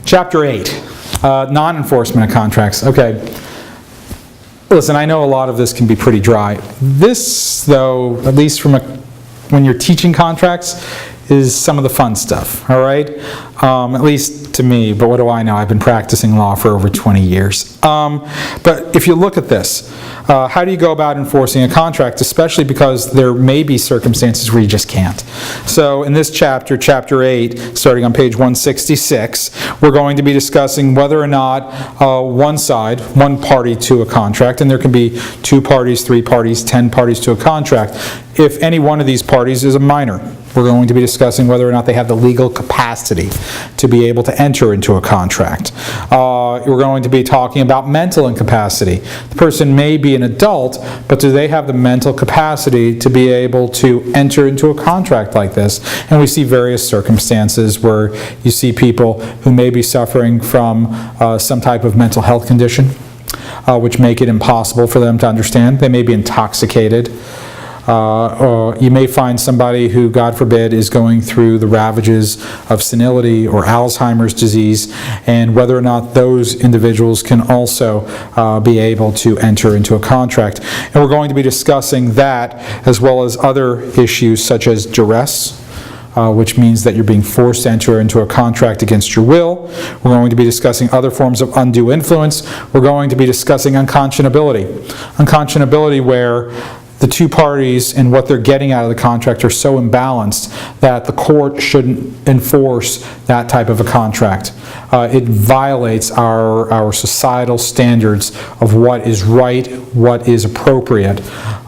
Chapter 8, non-enforcement of contracts. Okay, listen, I know a lot of this can be pretty dry. This, though, at least when you're teaching contracts, is some of the fun stuff, all right? At least to me, but what do I know? I've been practicing law for over 20 years. But if you look at this, how do you go about enforcing a contract, especially because there may be circumstances where you just can't? So in this chapter, Chapter 8, starting on page 166, we're going to be discussing whether or not one party to a contract, and there can be 2 parties, 3 parties, 10 parties to a contract, if any one of these parties is a minor. We're going to be discussing whether or not they have the legal capacity to be able to enter into a contract. We're going to be talking about mental incapacity. The person may be an adult, but do they have the mental capacity to be able to enter into a contract like this? And we see various circumstances where you see people who may be suffering from some type of mental health condition, which make it impossible for them to understand. They may be intoxicated. Or you may find somebody who, God forbid, is going through the ravages of senility or Alzheimer's disease, and whether or not those individuals can also be able to enter into a contract. And we're going to be discussing that as well as other issues such as duress, which means that you're being forced to enter into a contract against your will. We're going to be discussing other forms of undue influence. We're going to be discussing unconscionability. Unconscionability where the 2 parties and what they're getting out of the contract are so imbalanced that the court shouldn't enforce that type of a contract. It violates our societal standards of what is right, what is appropriate.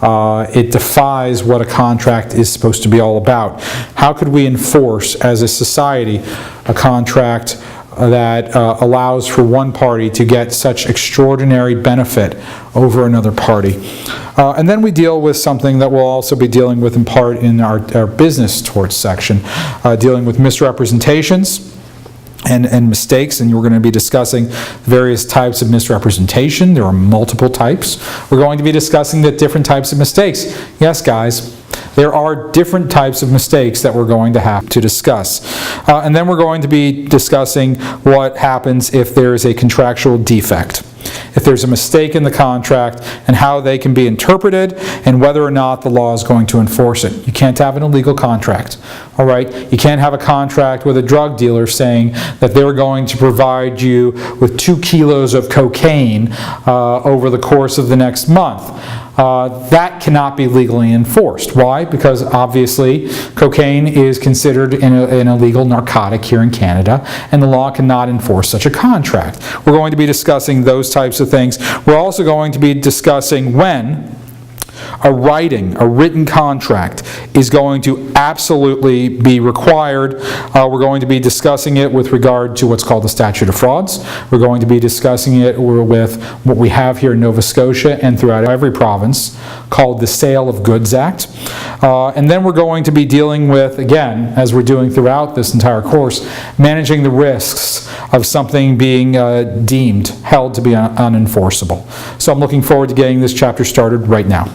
It defies what a contract is supposed to be all about. How could we enforce, as a society, a contract that allows for one party to get such extraordinary benefit over another party? And then we deal with something that we'll also be dealing with in part in our business torts section, dealing with misrepresentations and mistakes, and we're going to be discussing various types of misrepresentation. There are multiple types. We're going to be discussing the different types of mistakes. Yes, guys, there are different types of mistakes that we're going to have to discuss. And then we're going to be discussing what happens if there is a contractual defect, if there's a mistake in the contract, and how they can be interpreted, and whether or not the law is going to enforce it. You can't have an illegal contract, all right? You can't have a contract with a drug dealer saying that they're going to provide you with 2 kilos of cocaine over the course of the next month. That cannot be legally enforced. Why? Because obviously cocaine is considered an illegal narcotic here in Canada, and the law cannot enforce such a contract. We're going to be discussing those types of things. We're also going to be discussing when a written contract is going to absolutely be required. We're going to be discussing it with regard to what's called the statute of frauds. We're going to be discussing it with what we have here in Nova Scotia and throughout every province called the Sale of Goods Act. And then we're going to be dealing with, again, as we're doing throughout this entire course, managing the risks of something being held to be unenforceable. So I'm looking forward to getting this chapter started right now.